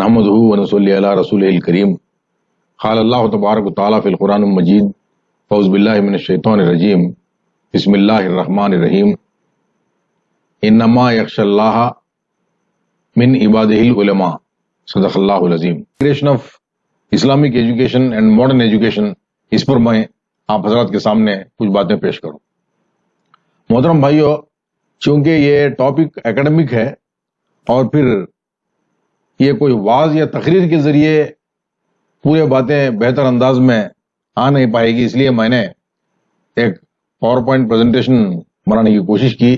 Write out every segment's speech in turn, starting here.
نحمده ونصلي على رسوله الكريم قال الله تبارك وتعالى في القرآن المجيد اعوذ بالله من الشيطان الرجيم بسم الله الرحمن الرحيم انما يخشى الله من عباده العلماء صدق اللہ العظیم. Integration of Islamic education and modern education, اس پر میں آپ حضرات کے سامنے کچھ باتیں پیش کروں. محترم بھائیو، چونکہ یہ ٹاپک اکیڈمک ہے اور پھر یہ کوئی واعظ یا تقریر کے ذریعے پورے باتیں بہتر انداز میں آ نہیں پائے گی، اس لیے میں نے ایک پاور پوائنٹ پریزنٹیشن بنانے کی کوشش کی.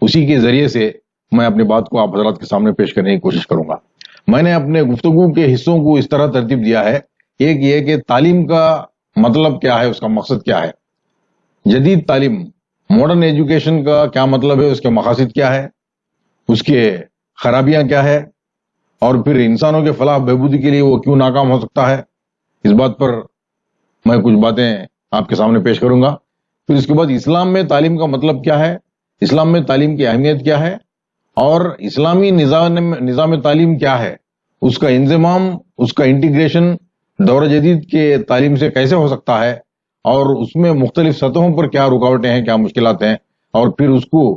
اسی کے ذریعے سے میں اپنی بات کو آپ حضرات کے سامنے پیش کرنے کی کوشش کروں گا. میں نے اپنے گفتگو کے حصوں کو اس طرح ترتیب دیا ہے. ایک یہ کہ تعلیم کا مطلب کیا ہے، اس کا مقصد کیا ہے، جدید تعلیم ماڈرن ایجوکیشن کا کیا مطلب ہے، اس کے مقاصد کیا ہے، اس کے خرابیاں کیا ہے، اور پھر انسانوں کے فلاح بہبودی کے لیے وہ کیوں ناکام ہو سکتا ہے. اس بات پر میں کچھ باتیں آپ کے سامنے پیش کروں گا. پھر اس کے بعد اسلام میں تعلیم کا مطلب کیا ہے، اسلام میں تعلیم کی اہمیت کیا ہے، اور اسلامی نظام تعلیم کیا ہے، اس کا انضمام، اس کا انٹیگریشن دور جدید کے تعلیم سے کیسے ہو سکتا ہے، اور اس میں مختلف سطحوں پر کیا رکاوٹیں ہیں، کیا مشکلات ہیں، اور پھر اس کو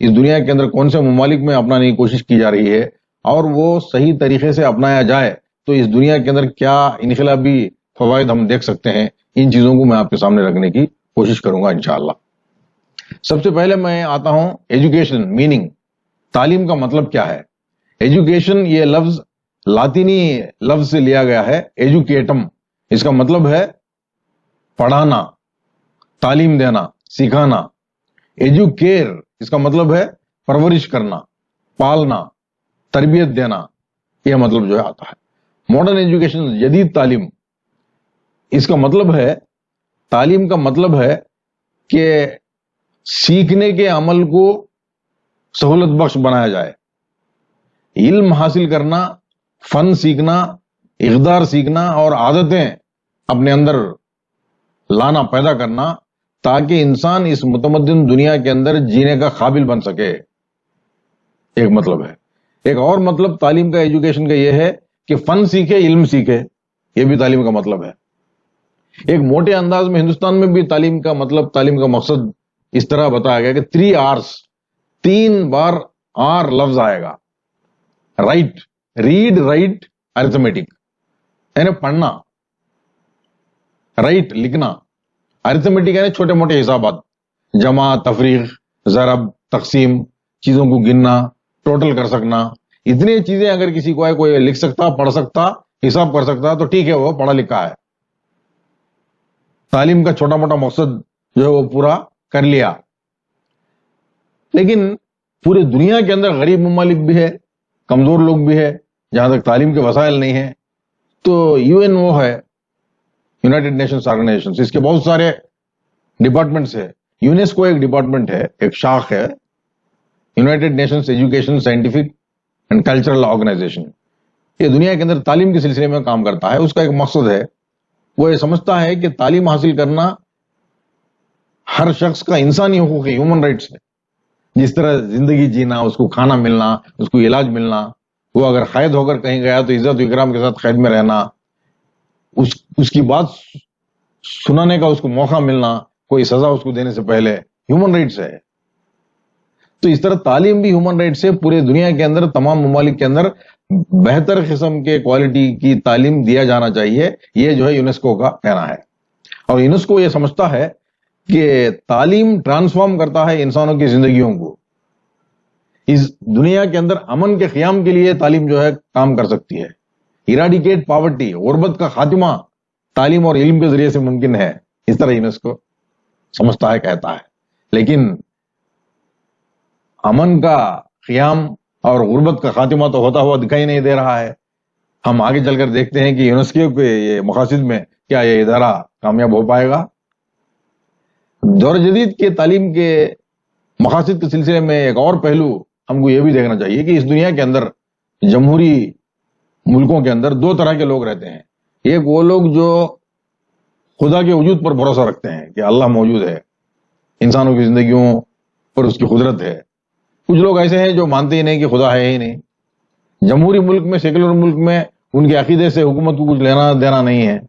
اس دنیا کے اندر کون سے ممالک میں اپنانے کی کوشش کی جا رہی ہے، اور وہ صحیح طریقے سے اپنایا جائے تو اس دنیا کے اندر کیا انقلابی فوائد ہم دیکھ سکتے ہیں. ان چیزوں کو میں آپ کے سامنے رکھنے کی کوشش کروں گا انشاءاللہ. سب سے پہلے میں آتا ہوں ایجوکیشن میننگ. تعلیم کا مطلب کیا ہے؟ ایجوکیشن یہ لفظ لاطینی لفظ سے لیا گیا ہے، ایجوکیٹم. اس کا مطلب ہے پڑھانا، تعلیم دینا، سکھانا. ایجوکیئر اس کا مطلب ہے پرورش کرنا، پالنا، تربیت دینا. یہ مطلب جو ہے آتا ہے. ماڈرن ایجوکیشن جدید تعلیم، اس کا مطلب ہے، تعلیم کا مطلب ہے کہ سیکھنے کے عمل کو سہولت بخش بنایا جائے. علم حاصل کرنا، فن سیکھنا، اقدار سیکھنا اور عادتیں اپنے اندر لانا، پیدا کرنا، تاکہ انسان اس متمدن دنیا کے اندر جینے کا قابل بن سکے. ایک مطلب ہے. ایک اور مطلب تعلیم کا، ایجوکیشن کا یہ ہے کہ فن سیکھے، علم سیکھے. یہ بھی تعلیم کا مطلب ہے. ایک موٹے انداز میں ہندوستان میں بھی تعلیم کا مطلب، تعلیم کا مقصد اس طرح بتایا گیا کہ 3 R's، 3 بار R لفظ آئے گا. رائٹ، ریڈ، رائٹ، ارتھمیٹک، یعنی پڑھنا. رائٹ لکھنا، ارتھمیٹک یعنی چھوٹے موٹے حسابات، جمع، تفریق، ضرب، تقسیم، چیزوں کو گننا، ٹوٹل کر سکنا. اتنی چیزیں اگر کسی کو ہے، کوئی لکھ سکتا، پڑھ سکتا، حساب کر سکتا تو ٹھیک ہے، وہ پڑھا لکھا ہے. تعلیم کا چھوٹا موٹا مقصد جو ہے وہ پورا کر لیا. لیکن پورے دنیا کے اندر غریب ممالک بھی ہے، کمزور لوگ بھی ہے، جہاں تک تعلیم کے وسائل نہیں ہیں. تو UN وہ ہے، یونائٹڈ نیشنز آرگنائزیشن، اس کے بہت سارے ڈپارٹمنٹس ہے. یونیسکو ایک ڈپارٹمنٹ ہے، ایک شاخ ہے، United Nations education, scientific and cultural organisation. یہ دنیا کے اندر تعلیم کے سلسلے میں کام کرتا ہے. اس کا ایک مقصد ہے، وہ یہ سمجھتا ہے کہ تعلیم حاصل کرنا ہر شخص کا انسانی حقوق ہے، ہیومن رائٹس ہے. جس طرح زندگی جینا، اس کو کھانا ملنا، اس کو علاج ملنا، وہ اگر قید ہو کر کہیں گیا تو عزت و اکرام کے ساتھ قید میں رہنا، اس کی بات سنانے کا اس کو موقع ملنا، کوئی سزا اس کو دینے سے پہلے، ہیومن رائٹس ہے. تو اس طرح تعلیم بھی ہیومن رائٹس ہے. پورے دنیا کے اندر تمام ممالک کے اندر بہتر قسم کے کوالٹی کی تعلیم دیا جانا چاہیے. یہ جو ہے یونیسکو کا کہنا ہے. اور یونیسکو یہ سمجھتا ہے کہ تعلیم ٹرانسفارم کرتا ہے انسانوں کی زندگیوں کو. اس دنیا کے اندر امن کے قیام کے لیے تعلیم جو ہے کام کر سکتی ہے. ایراڈیکیٹ پاورٹی، غربت کا خاتمہ تعلیم اور علم کے ذریعے سے ممکن ہے. اس طرح یونیسکو سمجھتا ہے، کہتا ہے. لیکن امن کا قیام اور غربت کا خاتمہ تو ہوتا ہوا دکھائی نہیں دے رہا ہے. ہم آگے چل کر دیکھتے ہیں کہ یونیسکو کے یہ مقاصد میں کیا یہ ادارہ کامیاب ہو پائے گا. دور جدید کے تعلیم کے مقاصد کے سلسلے میں ایک اور پہلو ہم کو یہ بھی دیکھنا چاہیے کہ اس دنیا کے اندر جمہوری ملکوں کے اندر 2 طرح کے لوگ رہتے ہیں. ایک وہ لوگ جو خدا کے وجود پر بھروسہ رکھتے ہیں کہ اللہ موجود ہے، انسانوں کی زندگیوں پر اس کی قدرت ہے. کچھ لوگ ایسے ہیں جو مانتے ہی نہیں کہ خدا ہے ہی نہیں. جمہوری ملک میں، سیکولر ملک میں ان کے عقیدے سے حکومت کو کچھ لینا دینا نہیں ہے.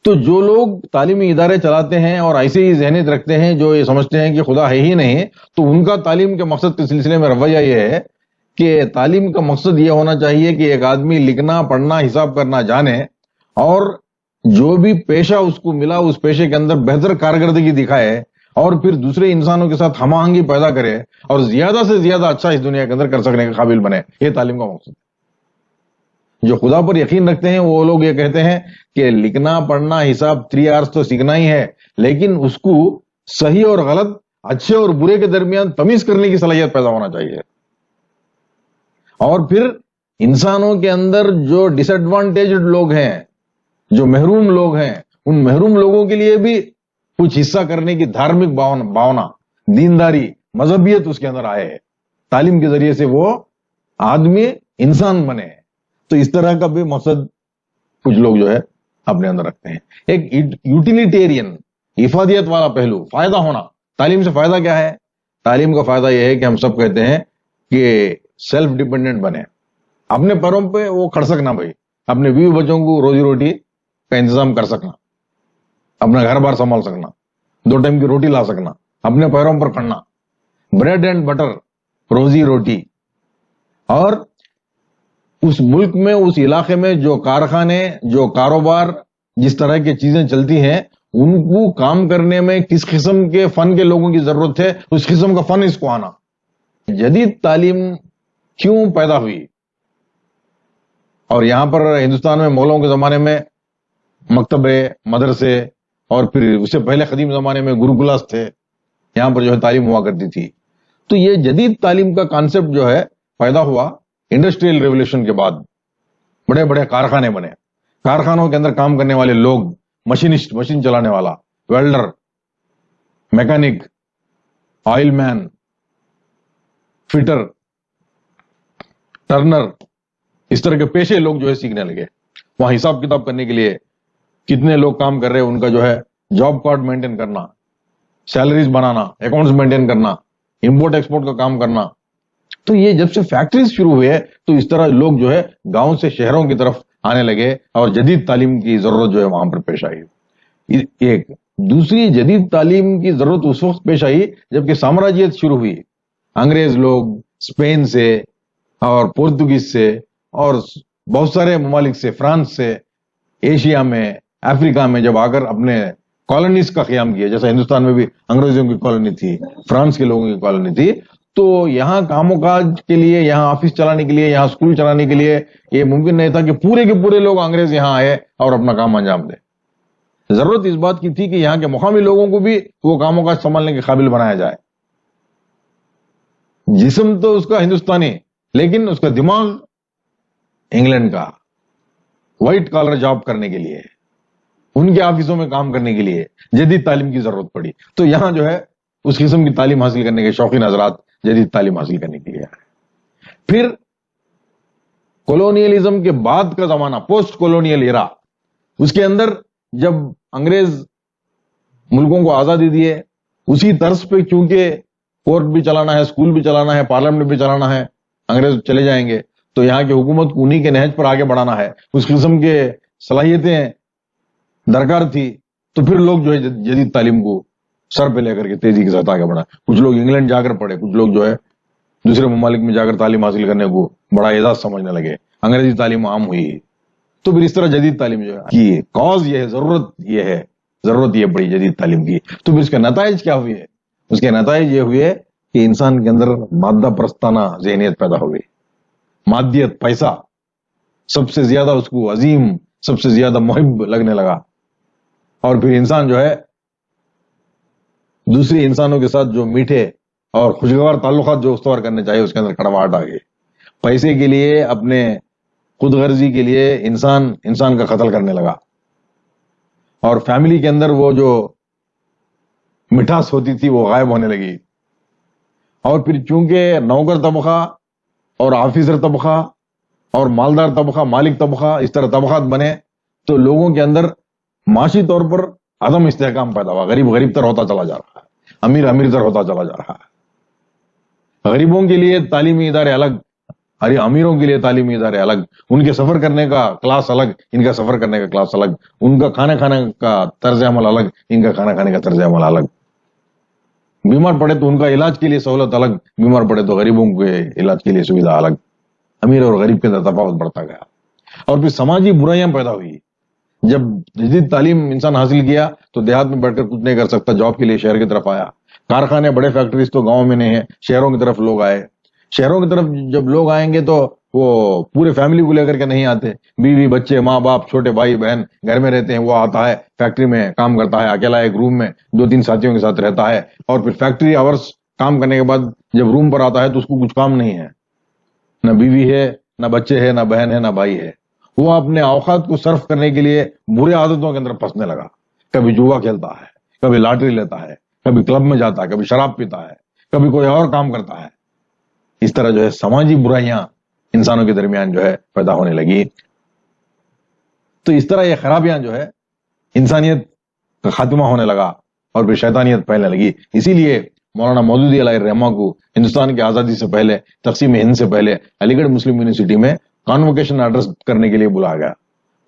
تو جو لوگ تعلیمی ادارے چلاتے ہیں اور ایسے ہی ذہنیت رکھتے ہیں جو یہ سمجھتے ہیں کہ خدا ہے ہی نہیں، تو ان کا تعلیم کے مقصد کے سلسلے میں رویہ یہ ہے کہ تعلیم کا مقصد یہ ہونا چاہیے کہ ایک آدمی لکھنا پڑھنا حساب کرنا جانے اور جو بھی پیشہ اس کو ملا اس پیشے کے اندر بہتر کارکردگی دکھائے اور پھر دوسرے انسانوں کے ساتھ ہم آہنگی پیدا کرے اور زیادہ سے زیادہ اچھا اس دنیا کے اندر کر سکنے کے قابل بنے. یہ تعلیم کا مقصد ہے. جو خدا پر یقین رکھتے ہیں وہ لوگ یہ کہتے ہیں کہ لکھنا پڑھنا حساب 3 آورز تو سیکھنا ہی ہے، لیکن اس کو صحیح اور غلط، اچھے اور برے کے درمیان تمیز کرنے کی صلاحیت پیدا ہونا چاہیے. اور پھر انسانوں کے اندر جو ڈس ایڈوانٹیجڈ لوگ ہیں، جو محروم لوگ ہیں، ان محروم لوگوں کے لیے بھی کچھ حصہ کرنے کی دھارمک بھاونا، دینداری، مذہبیت اس کے اندر آئے ہے. تعلیم کے ذریعے سے وہ آدمی انسان بنے. تو اس طرح کا بھی مقصد کچھ لوگ جو ہے اپنے اندر رکھتے ہیں. ایک یوٹیلیٹیرین، افادیت والا پہلو، فائدہ ہونا. تعلیم سے فائدہ کیا ہے؟ تعلیم کا فائدہ یہ ہے کہ ہم سب کہتے ہیں کہ سیلف ڈیپینڈنٹ بنے، اپنے پیروں پہ وہ کھڑ سکنا، بھائی اپنے بیوی بچوں کو روزی روٹی کا انتظام کر سکنا، اپنا گھر بار سنبھال سکنا، 2 ٹائم کی روٹی لا سکنا، اپنے پیروں پر کھڑنا، بریڈ اینڈ بٹر، روزی روٹی. اور اس ملک میں، اس علاقے میں جو کارخانے، جو کاروبار، جس طرح کی چیزیں چلتی ہیں، ان کو کام کرنے میں کس قسم کے فن کے لوگوں کی ضرورت ہے، اس قسم کا فن اس کو آنا. جدید تعلیم کیوں پیدا ہوئی؟ اور یہاں پر ہندوستان میں مغلوں کے زمانے میں مکتبے، مدرسے، اور پھر اس سے پہلے قدیم زمانے میں گروکلاس تھے، یہاں پر جو ہے تعلیم ہوا کرتی تھی. تو یہ جدید تعلیم کا کانسیپٹ جو ہے پیدا ہوا انڈسٹریل ریولوشن کے بعد. بڑے بڑے کارخانے بنے، کارخانوں کے اندر کام کرنے والے لوگ، مشینسٹ، مشین چلانے والا، ویلڈر، میکینک، آئل مین، فٹر، ٹرنر، اس طرح کے پیشے لوگ جو ہے سیکھنے لگے. وہاں حساب کتاب کرنے کے لیے کتنے لوگ کام کر رہے ہیں، ان کا جو ہے جاب کارڈ مینٹین کرنا، سیلریز بنانا، اکاؤنٹس مینٹین کرنا، امپورٹ ایکسپورٹ کا کام کرنا. تو یہ جب سے فیکٹریز شروع ہوئے تو اس طرح لوگ جو ہے گاؤں سے شہروں کی طرف آنے لگے اور جدید تعلیم کی ضرورت جو ہے وہاں پر پیش آئی. ایک دوسری جدید تعلیم کی ضرورت اس وقت پیش آئی جبکہ سامراجیت شروع ہوئی. انگریز لوگ اسپین سے اور پورتگیز سے اور بہت سارے ممالک سے، فرانس سے، ایشیا میں، افریقہ میں جب آ کر اپنے کالونیز کا قیام کیا، جیسا ہندوستان میں بھی انگریزوں کی کالونی تھی، فرانس کے لوگوں کی کالونی تھی، تو یہاں کام و کاج کے لیے، یہاں آفس چلانے کے لیے، یہاں اسکول چلانے کے لیے یہ ممکن نہیں تھا کہ پورے کے پورے لوگ انگریز یہاں آئے اور اپنا کام انجام دے. ضرورت اس بات کی تھی کہ یہاں کے مقامی لوگوں کو بھی وہ کام و کاج سنبھالنے کے قابل بنایا جائے. جسم تو اس کا ہندوستانی، لیکن اس کا دماغ انگلینڈ کا. وائٹ کالر جاب کرنے کے لیے، ان کے آفسوں میں کام کرنے کے لیے جدید تعلیم کی ضرورت پڑی. تو یہاں جو ہے اس قسم کی تعلیم حاصل کرنے کے شوقین حضرات جدید تعلیم حاصل کرنے کے لیے آئے. پھر کولونیلزم کے بعد کا زمانہ، پوسٹ کولونیل ایرا، اس کے اندر جب انگریز ملکوں کو آزادی دیے، اسی طرز پہ چونکہ کورٹ بھی چلانا ہے، اسکول بھی چلانا ہے، پارلیمنٹ بھی چلانا ہے، انگریز چلے جائیں گے تو یہاں کی حکومت کو انہی کے نہج پر آگے بڑھانا ہے، اس قسم کے صلاحیتیں درکار تھی. تو پھر لوگ جو ہے جدید تعلیم کو سر پہ لے کر کے تیزی کے ساتھ آگے بڑھا. کچھ لوگ انگلینڈ جا کر پڑھے، کچھ لوگ جو ہے دوسرے ممالک میں جا کر تعلیم حاصل کرنے کو بڑا اعزاز سمجھنے لگے، انگریزی تعلیم عام ہوئی. تو پھر اس طرح جدید تعلیم جو ہے کی کاز یہ ہے، ضرورت یہ پڑی جدید تعلیم کی. تو پھر اس کے نتائج کیا ہوئے؟ اس کے نتائج یہ ہوئے کہ انسان کے اندر مادہ پرستانہ ذہنیت پیدا ہو گئی. مادیت، پیسہ سب سے زیادہ اس کو عظیم، سب سے زیادہ محب لگنے لگا. اور پھر انسان جو ہے دوسری انسانوں کے ساتھ جو میٹھے اور خوشگوار تعلقات جو استوار کرنے چاہیے اس کے اندر کڑواہٹ آ گئی. پیسے کے لیے، اپنے خود غرضی کے لیے انسان کا قتل کرنے لگا. اور فیملی کے اندر وہ جو مٹھاس ہوتی تھی وہ غائب ہونے لگی. اور پھر چونکہ نوکر طبقہ اور آفیسر طبقہ اور مالدار طبقہ، مالک طبقہ، اس طرح طبقات بنے تو لوگوں کے اندر معاشی طور پر عدم استحکام پیدا ہوا. غریب تر ہوتا چلا جا رہا ہے، امیر تر ہوتا چلا جا رہا ہے. غریبوں کے لیے تعلیمی ادارے الگ، ارے امیروں کے لیے تعلیمی ادارے الگ، ان کے سفر کرنے کا کلاس الگ، ان کا سفر کرنے کا کلاس الگ، ان کا کھانا کھانے کا طرز عمل الگ، ان کا کھانا کھانے کا طرز عمل الگ، بیمار پڑے تو ان کا علاج کے لیے سہولت الگ، بیمار پڑے تو غریبوں کے علاج کے لیے سویدھا الگ، امیر اور غریب کے اندر تفاوت بڑھتا گیا، اور پھر سماجی برائیاں پیدا ہوئی۔ جب جدید تعلیم انسان حاصل کیا تو دیہات میں بیٹھ کر کچھ نہیں کر سکتا، جاب کے لیے شہر کی طرف آیا، کارخانے بڑے فیکٹریز تو گاؤں میں نہیں ہے، شہروں کی طرف لوگ آئے، شہروں کی طرف جب لوگ آئیں گے تو وہ پورے فیملی کو لے کر کے نہیں آتے، بیوی بچے ماں باپ چھوٹے بھائی بہن گھر میں رہتے ہیں، وہ آتا ہے فیکٹری میں کام کرتا ہے اکیلا ایک روم میں 2-3 ساتھیوں کے ساتھ رہتا ہے، اور پھر فیکٹری آورس کام کرنے کے بعد جب روم پر آتا ہے تو اس کو کچھ کام نہیں ہے، نہ بیوی ہے نہ بچے ہے نہ بہن ہے نہ بھائی ہے، وہ اپنے اوقات کو صرف کرنے کے لیے برے عادتوں کے اندر پھنسنے لگا، کبھی جوا کھیلتا ہے، کبھی لاٹری لیتا ہے، کبھی کلب میں جاتا ہے، کبھی شراب پیتا ہے، کبھی کوئی اور کام کرتا ہے، اس طرح جو ہے سماجی برائیاں انسانوں کے درمیان جو ہے پیدا ہونے لگی، تو اس طرح یہ خرابیاں جو ہے انسانیت کا خاتمہ ہونے لگا اور پھر شیطانیت پھیلنے لگی۔ اسی لیے مولانا مودودی علیہ الرحمہ کو ہندوستان کی آزادی سے پہلے، تقسیم ہند سے پہلے، علی گڑھ مسلم یونیورسٹی میں کانوکیشن ایڈریس کرنے کے لیے بلایا گیا،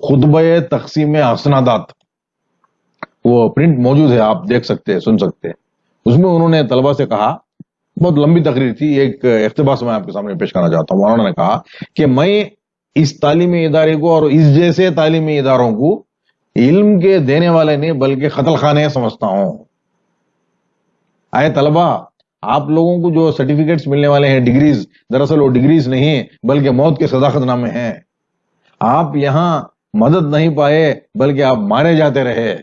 خطبہ تقسیم اسنادات، وہ پرنٹ موجود ہے، آپ دیکھ سکتے ہیں سن سکتے ہیں، اس میں انہوں نے طلبہ سے کہا، بہت لمبی تقریر تھی، ایک اقتباس میں آپ کے سامنے پیش کرنا چاہتا ہوں۔ مولانا نے کہا کہ میں اس تعلیمی ادارے کو اور اس جیسے تعلیمی اداروں کو علم کے دینے والے نہیں بلکہ قتل خانے سمجھتا ہوں۔ آئے طلبہ، آپ لوگوں کو جو سرٹیفکیٹس ملنے والے ہیں ڈگریز، دراصل وہ ڈگریز نہیں بلکہ موت کے صداقت نامے ہیں، آپ یہاں مدد نہیں پائے بلکہ آپ مارے جاتے رہے۔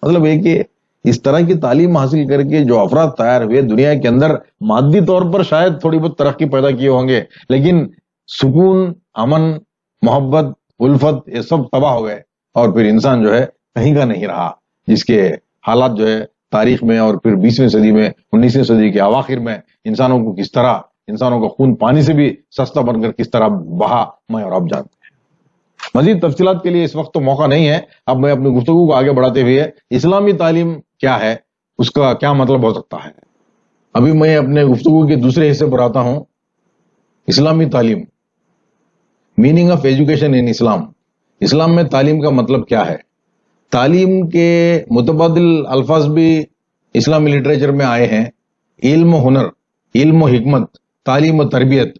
مطلب ہے کہ اس طرح کی تعلیم حاصل کر کے جو افراد تیار ہوئے دنیا کے اندر مادی طور پر شاید تھوڑی بہت ترقی پیدا کیے ہوں گے، لیکن سکون، امن، محبت، الفت یہ سب تباہ ہو گئے، اور پھر انسان جو ہے کہیں کا نہیں رہا، جس کے حالات جو ہے تاریخ میں اور پھر 20ویں صدی میں 19ویں صدی کے اواخر میں انسانوں کو کس طرح، انسانوں کا خون پانی سے بھی سستا بن کر کس طرح بہا، میں اور آپ جانتے ہیں۔ مزید تفصیلات کے لیے اس وقت تو موقع نہیں ہے، اب میں اپنی گفتگو کو آگے بڑھاتے ہوئے اسلامی تعلیم کیا ہے، اس کا کیا مطلب ہو سکتا ہے، ابھی میں اپنے گفتگو کے دوسرے حصے پر آتا ہوں۔ اسلامی تعلیم، میننگ آف ایجوکیشن ان اسلام، اسلام میں تعلیم کا مطلب کیا ہے؟ تعلیم کے متبادل الفاظ بھی اسلامی لٹریچر میں آئے ہیں، علم و ہنر، علم و حکمت، تعلیم و تربیت۔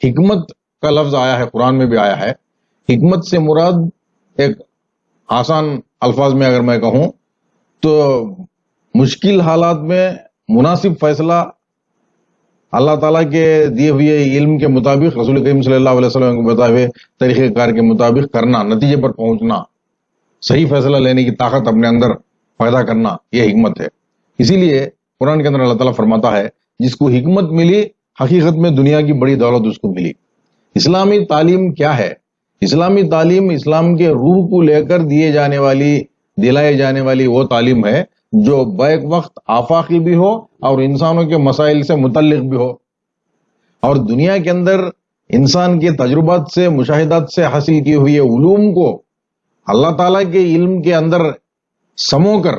حکمت کا لفظ آیا ہے، قرآن میں بھی آیا ہے۔ حکمت سے مراد ایک آسان الفاظ میں اگر میں کہوں تو مشکل حالات میں مناسب فیصلہ اللہ تعالیٰ کے دیے ہوئے علم کے مطابق، رسول کریم صلی اللہ علیہ وسلم کو بتائے ہوئے طریقہ کار کے مطابق کرنا، نتیجے پر پہنچنا، صحیح فیصلہ لینے کی طاقت اپنے اندر پیدا کرنا، یہ حکمت ہے۔ اسی لیے قرآن کے اندر اللہ تعالیٰ فرماتا ہے جس کو حکمت ملی حقیقت میں دنیا کی بڑی دولت اس کو ملی۔ اسلامی تعلیم کیا ہے؟ اسلامی تعلیم اسلام کے روح کو لے کر دلائے جانے والی وہ تعلیم ہے جو بیک وقت آفاقی بھی ہو اور انسانوں کے مسائل سے متعلق بھی ہو، اور دنیا کے اندر انسان کے تجربات سے، مشاہدات سے حاصل کیے ہوئے علوم کو اللہ تعالیٰ کے علم کے اندر سمو کر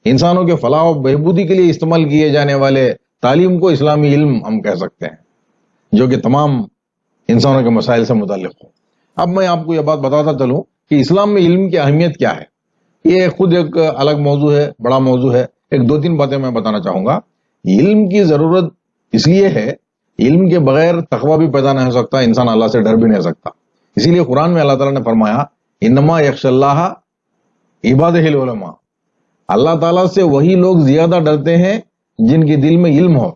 انسانوں کے فلاح و بہبودی کے لیے استعمال کیے جانے والے تعلیم کو اسلامی علم ہم کہہ سکتے ہیں، جو کہ تمام انسانوں کے مسائل سے متعلق ہو۔ اب میں آپ کو یہ بات بتاتا چلوں کہ اسلام میں علم کی اہمیت کیا ہے۔ یہ خود ایک الگ موضوع ہے، بڑا موضوع ہے، ایک 2-3 باتیں میں بتانا چاہوں گا۔ علم کی ضرورت اس لیے ہے، علم کے بغیر تقویٰ بھی پیدا نہیں ہو سکتا، انسان اللہ سے ڈر بھی نہیں سکتا۔ اسی لیے قرآن میں اللہ تعالیٰ نے فرمایا انما یخشی اللہ عبادہ العلماء، اللہ تعالیٰ سے وہی لوگ زیادہ ڈرتے ہیں جن کے دل میں علم ہو۔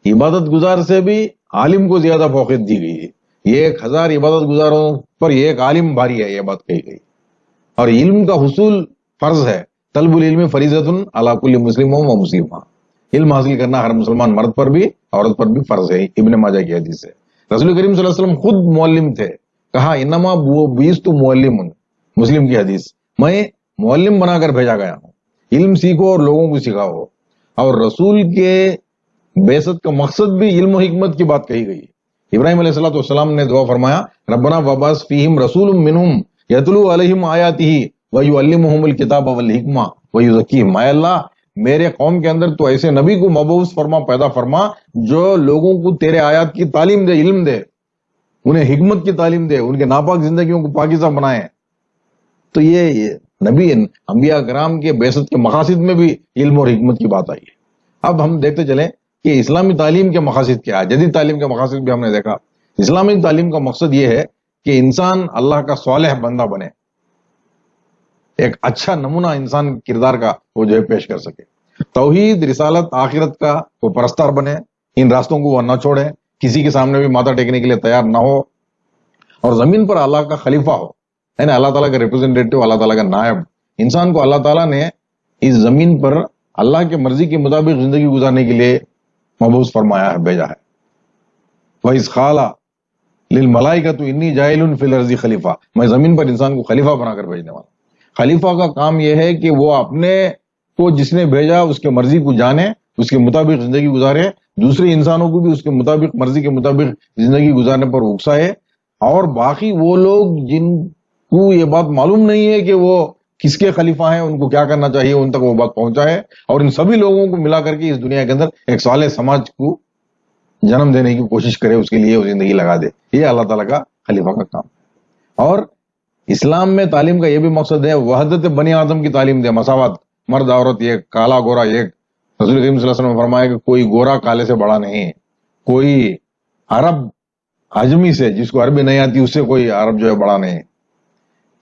عبادت گزار سے بھی عالم کو زیادہ فوقیت دی گئی ہے، یہ 1000 عبادت گزاروں پر یہ ایک عالم بھاری ہے، یہ بات کہی گئی۔ اور علم کا حصول فرض ہے، طلب العلم فریضۃ علی کل مسلم و مسلمہ، علم حاصل کرنا ہر مسلمان مرد پر بھی عورت پر بھی فرض ہے، ابن ماجہ کی حدیث ہے۔ رسول کریم صلی اللہ علیہ وسلم خود معلم تھے، کہا انما بعثت معلم، مسلم کی حدیث، میں معلم بنا کر بھیجا گیا ہوں، علم سیکھو اور لوگوں کو سکھاؤ۔ اور رسول کے بعثت کا مقصد بھی علم و حکمت کی بات کہی گئی۔ ابراہیم علیہ السلام نے دعا فرمایا ربنا وبعث فیہم رسول منہم یتلو علیہم آیاتہ ویعلمہم الکتاب والحکمہ ویزکیہم، اے اللہ میرے قوم کے اندر تو ایسے نبی کو مبعوث فرما، پیدا فرما جو لوگوں کو تیرے آیات کی تعلیم دے، علم دے، انہیں حکمت کی تعلیم دے، ان کے ناپاک زندگیوں کو پاکیزہ بنائے۔ تو یہ نبی انبیاء کرام کے بعثت کے مقاصد میں بھی علم اور حکمت کی بات آئی ہے۔ اب ہم دیکھتے چلیں کہ اسلامی تعلیم کے مقاصد کیا ہے، جدید تعلیم کے مقاصد بھی ہم نے دیکھا۔ اسلامی تعلیم کا مقصد یہ ہے کہ انسان اللہ کا صالح بندہ بنے، ایک اچھا نمونہ انسان کردار کا وہ جو ہے پیش کر سکے، توحید، رسالت، آخرت کا وہ پرستار بنے، ان راستوں کو وہ نہ چھوڑے، کسی کے سامنے بھی ماتھا ٹیکنے کے لیے تیار نہ ہو، اور زمین پر اللہ کا خلیفہ ہو، یعنی اللہ تعالیٰ کا ریپرزینٹیٹو، اللہ تعالیٰ کا نائب۔ انسان کو اللہ تعالیٰ نے اس زمین پر اللہ کے مرضی کے مطابق زندگی گزارنے کے لیے مبعوث فرمایا ہے، بھیجا ہے۔ وَإِذْ قَالَ لِلْمَلَائِكَةُ إِنِّي جَاعِلٌ فِي الْأَرْضِ خلیفہ، میں زمین پر انسان کو خلیفہ بنا کر بھیجنے والا۔ خلیفہ کا کام یہ ہے کہ وہ اپنے کو جس نے بھیجا اس کے مرضی کو جانے، اس کے مطابق زندگی گزارے، دوسرے انسانوں کو بھی اس کے مطابق، مرضی کے مطابق زندگی گزارنے پر اکسائے، اور باقی وہ لوگ جن کو یہ بات معلوم نہیں ہے کہ وہ کس کے خلیفہ ہیں، ان کو کیا کرنا چاہیے، ان تک وہ بات پہنچائے، اور ان سبھی لوگوں کو ملا کر کے اس دنیا کے اندر ایک صالح سماج کو جنم دینے کی کوشش کرے، اس کے لیے وہ زندگی لگا دے۔ یہ اللہ تعالیٰ کا خلیفہ کا کام ہے۔ اور اسلام میں تعلیم کا یہ بھی مقصد ہے وحدت بنی آدم کی تعلیم دے، مساوات، مرد عورت ایک، کالا گورا ایک۔ رسول کریم صلی اللہ علیہ وسلم نے فرمایا کہ کوئی گورا کالے سے بڑا نہیں، کوئی عرب عجمی سے، جس کو عربی نہیں آتی، اس سے کوئی عرب جو ہے بڑا نہیں۔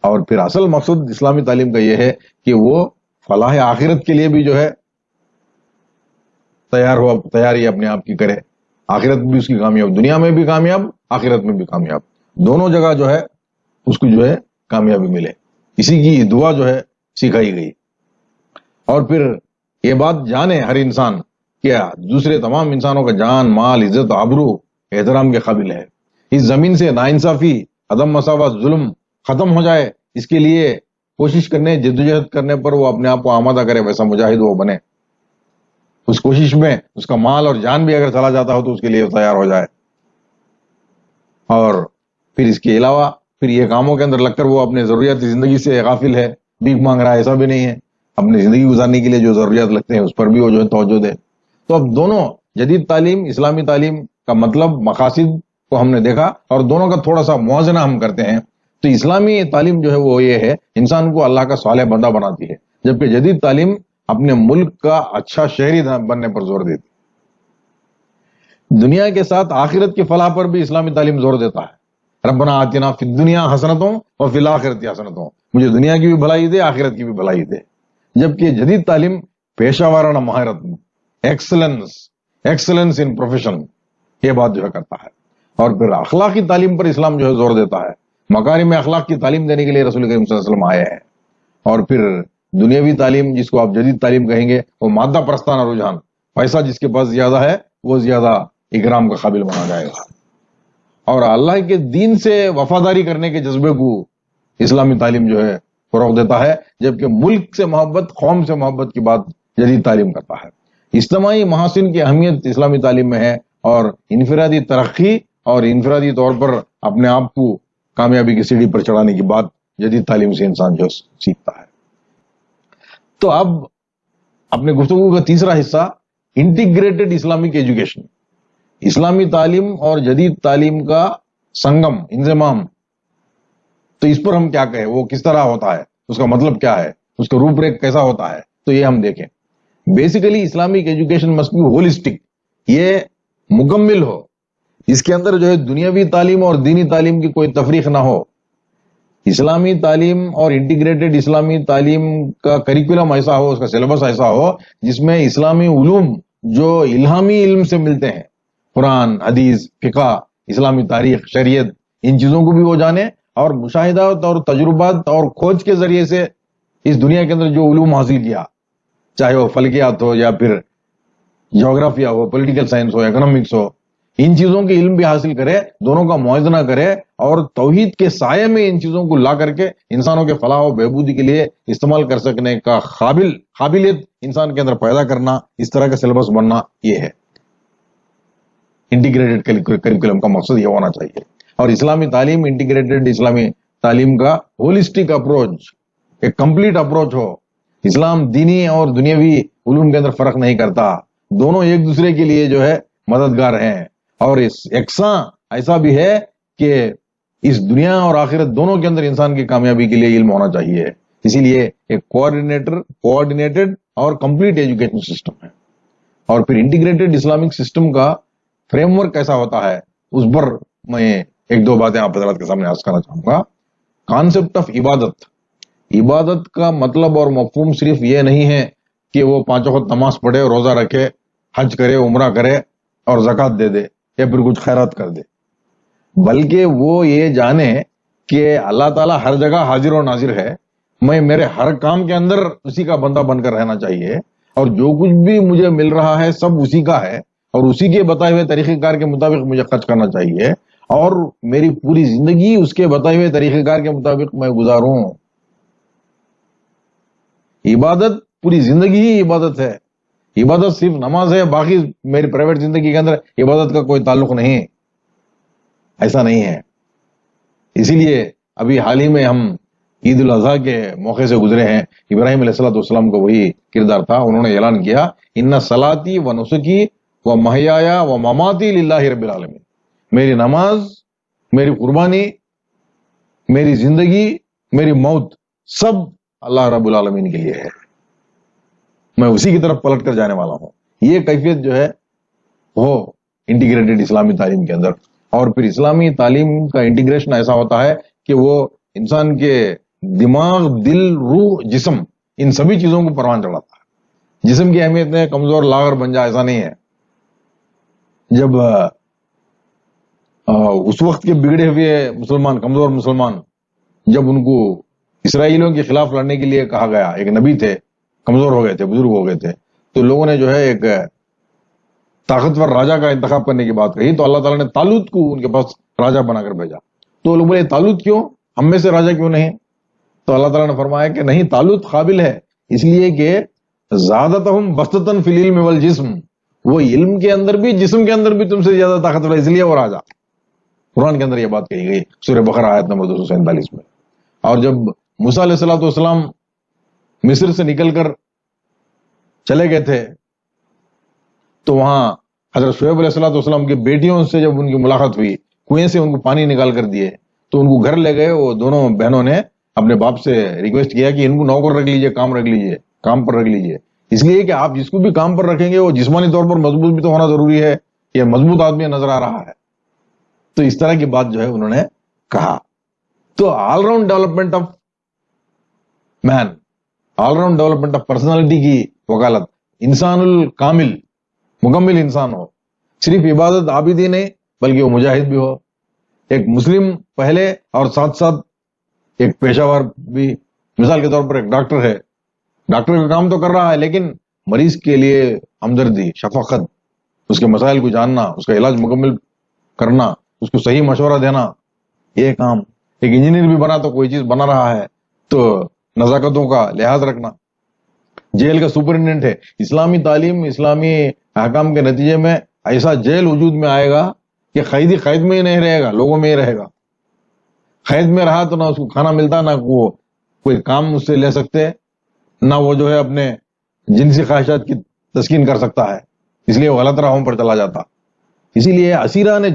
اور پھر اصل مقصد اسلامی تعلیم کا یہ ہے کہ وہ فلاح آخرت کے لیے بھی جو ہے تیاری اپنے آپ کی کرے، آخرت بھی اس کی کامیاب، دنیا میں بھی کامیاب، آخرت میں بھی کامیاب، دونوں جگہ جو ہے اس کو جو ہے کامیابی ملے، اسی کی دعا جو ہے سکھائی گئی۔ اور پھر یہ بات جانے ہر انسان کہ دوسرے تمام انسانوں کا جان، مال، عزت، آبرو احترام کے قابل ہے، اس زمین سے ناانصافی، عدم مساوات، ظلم ختم ہو جائے، اس کے لیے کوشش کرنے، جدوجہد کرنے پر وہ اپنے آپ کو آمادہ کرے، ویسا مجاہد وہ بنے، اس کوشش میں اس کا مال اور جان بھی اگر چلا جاتا ہو تو اس کے لیے تیار ہو جائے۔ اور پھر اس کے علاوہ پھر یہ کاموں کے اندر لگ کر وہ اپنے ضروریات زندگی سے غافل ہے، بھیک مانگ رہا ہے، ایسا بھی نہیں ہے، اپنی زندگی گزارنے کے لیے جو ضروریات لگتے ہیں اس پر بھی وہ جو ہے توجہ دے۔ تو اب دونوں جدید تعلیم، اسلامی تعلیم کا مطلب، مقاصد کو ہم نے دیکھا، اور دونوں کا تھوڑا سا موازنہ ہم کرتے ہیں۔ تو اسلامی تعلیم جو ہے وہ یہ ہے انسان کو اللہ کا صالح بندہ بناتی ہے، جبکہ جدید تعلیم اپنے ملک کا اچھا شہری بننے پر زور دیتی ہے۔ دنیا کے ساتھ آخرت کی فلاح پر بھی اسلامی تعلیم زور دیتا ہے۔ ربنا آتنا فی الدنیا حسنتوں اور فی الآخرۃ حسنتوں، مجھے دنیا کی بھی بھلائی دے، آخرت کی بھی بھلائی دے۔ جبکہ جدید تعلیم پیشہ وارانہ مہارت، ایکسلنس ان پروفیشن، یہ بات جو ہے کرتا ہے۔ اور پھر اخلاقی تعلیم پر اسلام جو ہے زور دیتا ہے، مکارم اخلاق کی تعلیم دینے کے لیے رسول کریم صلی اللہ علیہ وسلم آئے ہیں۔ اور پھر دنیاوی تعلیم، جس کو آپ جدید تعلیم کہیں گے، وہ مادہ پرستانہ رجحان، پیسہ جس کے پاس زیادہ ہے وہ زیادہ اکرام کا قابل بنا جائے گا۔ اور اللہ کے دین سے وفاداری کرنے کے جذبے کو اسلامی تعلیم جو ہے فروغ دیتا ہے، جبکہ ملک سے محبت، قوم سے محبت کی بات جدید تعلیم کرتا ہے۔ اجتماعی محاسن کی اہمیت اسلامی تعلیم میں ہے، اور انفرادی ترقی اور انفرادی طور پر اپنے آپ کو کامیابی کی سیڑھی پر چڑھانے کی بات جدید تعلیم سے انسان جو سیکھتا ہے۔ تو اب اپنے گفتگو کا تیسرا حصہ، انٹیگریٹڈ اسلامک ایجوکیشن، اسلامی تعلیم اور جدید تعلیم کا سنگم، انضمام۔ تو اس پر ہم کیا کہیں، وہ کس طرح ہوتا ہے، اس کا مطلب کیا ہے، اس کا روپ ریکھ کیسا ہوتا ہے، تو یہ ہم دیکھیں۔ Basically Islamic education must be holistic, یہ مکمل ہو، اس کے اندر جو ہے دنیاوی تعلیم اور دینی تعلیم کی کوئی تفریق نہ ہو۔ اسلامی تعلیم اور انٹیگریٹڈ اسلامی تعلیم کا کریکولم ایسا ہو، اس کا سلیبس ایسا ہو جس میں اسلامی علوم جو الہامی علم سے ملتے ہیں، قرآن، حدیث، فقہ، اسلامی تاریخ، شریعت، ان چیزوں کو بھی وہ جانے، اور مشاہدات اور تجربات اور کھوج کے ذریعے سے اس دنیا کے اندر جو علوم حاصل کیا، چاہے وہ فلکیات ہو یا پھر جغرافیہ ہو، پولیٹیکل سائنس ہو، اکنامکس ہو، ان چیزوں کے علم بھی حاصل کرے، دونوں کا موازنہ کرے، اور توحید کے سائے میں ان چیزوں کو لا کر کے انسانوں کے فلاح و بہبودی کے لیے استعمال کر سکنے کا قابلیت انسان کے اندر پیدا کرنا، اس طرح کا سلیبس بننا، یہ ہے انٹیگریٹڈ کریکولم کا مقصد، یہ ہونا چاہیے۔ اور اسلامی تعلیم، انٹیگریٹڈ اسلامی تعلیم کا ہولسٹک اپروچ، ایک کمپلیٹ اپروچ ہو۔ اسلام دینی اور دنیاوی علوم کے اندر فرق نہیں کرتا، دونوں ایک دوسرے کے لیے جو ہے مددگار ہیں، اور اس یکساں ایسا بھی ہے کہ اس دنیا اور آخرت دونوں کے اندر انسان کی کامیابی کے لیے علم ہونا چاہیے. اسی لیے ایک کوآرڈینیٹڈ اور کمپلیٹ ایجوکیشن سسٹم ہے. اور پھر انٹیگریٹڈ اسلامک سسٹم کا فریم ورک کیسا ہوتا ہے اس پر میں ایک دو باتیں آپ حضرات کے سامنے عرض کرنا چاہوں گا. کانسیپٹ آف عبادت. عبادت کا مطلب اور مفہوم صرف یہ نہیں ہے کہ وہ پانچوں وقت نماز پڑھے، روزہ رکھے، حج کرے، عمرہ کرے اور زکوٰۃ دے دے یا پھر کچھ خیرات کر دے، بلکہ وہ یہ جانے کہ اللہ تعالیٰ ہر جگہ حاضر و ناظر ہے، میں میرے ہر کام کے اندر اسی کا بندہ بن کر رہنا چاہیے، اور جو کچھ بھی مجھے مل رہا ہے سب اسی کا ہے، اور اسی کے بتائے ہوئے طریقہ کار کے مطابق مجھے خرچ کرنا چاہیے، اور میری پوری زندگی اس کے بتائے ہوئے طریقہ کار کے مطابق میں گزاروں. عبادت پوری زندگی ہی عبادت ہے. عبادت صرف نماز ہے، باقی میری پرائیویٹ زندگی کے اندر عبادت کا کوئی تعلق نہیں، ایسا نہیں ہے. اسی لیے ابھی حال ہی میں ہم عید الاضحیٰ کے موقع سے گزرے ہیں. ابراہیم علیہ السلام کو وہی کردار تھا. انہوں نے اعلان کیا ان صلاتی و نسکی و محیایا و مماتی للہ رب العالمین. میری نماز، میری قربانی، میری زندگی، میری موت سب اللہ رب العالمین کے لیے ہے، میں اسی کی طرف پلٹ کر جانے والا ہوں. یہ کیفیت جو ہے وہ انٹیگریٹڈ اسلامی تعلیم کے اندر. اور پھر اسلامی تعلیم کا انٹیگریشن ایسا ہوتا ہے کہ وہ انسان کے دماغ، دل، روح، جسم، ان سبھی چیزوں کو پروان چڑھاتا ہے. جسم کی اہمیت ہے کمزور لاغر بن جائے، ایسا نہیں ہے. جب اس وقت کے بگڑے ہوئے مسلمان، کمزور مسلمان، جب ان کو اسرائیلیوں کے خلاف لڑنے کے لیے کہا گیا، ایک نبی تھے، کمزور ہو گئے تھے، بزرگ ہو گئے تھے، تو لوگوں نے جو ہے ایک طاقتور راجا کا انتخاب کرنے کی بات کہی، تو اللہ تعالیٰ نے طالوت کو ان کے پاس راجا بنا کر بھیجا. تو لوگ بولے طالوت کیوں، ہم میں سے راجا کیوں نہیں؟ تو اللہ تعالیٰ نے فرمایا کہ نہیں، طالوت قابل ہے، اس لیے کہ زادتہم بسطۃ فی العلم والجسم، وہ علم کے اندر بھی جسم کے اندر بھی تم سے زیادہ طاقتور ہے، اس لیے وہ راجا. قرآن کے اندر یہ بات کہی گئی سورہ بقرہ آیت نمبر 247 میں. اور جب موسیٰ علیہ السلام مصر سے نکل کر چلے گئے تھے تو وہاں حضرت شعیب علیہ السلام کی بیٹیوں سے جب ان کی ملاقات ہوئی، کنویں سے ان کو پانی نکال کر دیے تو ان کو گھر لے گئے. وہ دونوں بہنوں نے اپنے باپ سے ریکویسٹ کیا کہ ان کو نوکر رکھ لیجئے، کام پر رکھ لیجئے، اس لیے کہ آپ جس کو بھی کام پر رکھیں گے وہ جسمانی طور پر مضبوط بھی تو ہونا ضروری ہے، یہ مضبوط آدمی نظر آ رہا ہے. تو اس طرح کی بات جو ہے انہوں نے کہا. تو all round development of man, all round development of personality کی وکالت، انسان الکامل، مکمل انسان ہو، صرف عبادت عابد ہی نہیں بلکہ وہ مجاہد بھی ہو، ایک مسلم پہلے اور ساتھ ساتھ ایک پیشہ ور بھی. مثال کے طور پر ایک ڈاکٹر ہے، ڈاکٹر کا کام تو کر رہا ہے لیکن مریض کے لیے ہمدردی، شفقت، اس کے مسائل کو جاننا، اس کا علاج مکمل کرنا، اس کو صحیح مشورہ دینا، یہ کام. ایک انجینئر بھی بنا تو کوئی چیز بنا رہا ہے تو نزاکتوں کا لحاظ رکھنا. جیل کا سپرنٹینڈنٹ ہے. اسلامی تعلیم، اسلامی احکام کے نتیجے میں ایسا جیل وجود میں آئے گا کہ قیدی قید میں ہی نہیں رہے گا، لوگوں میں ہی رہے گا. قید میں رہا تو نہ اس کو کھانا ملتا، نہ وہ کوئی کام اس سے لے سکتے، نہ وہ جو ہے اپنے جنسی خواہشات کی تسکین کر سکتا ہے، اس لیے وہ غلط راہوں پر چلا جاتا. اسی لیے اسیران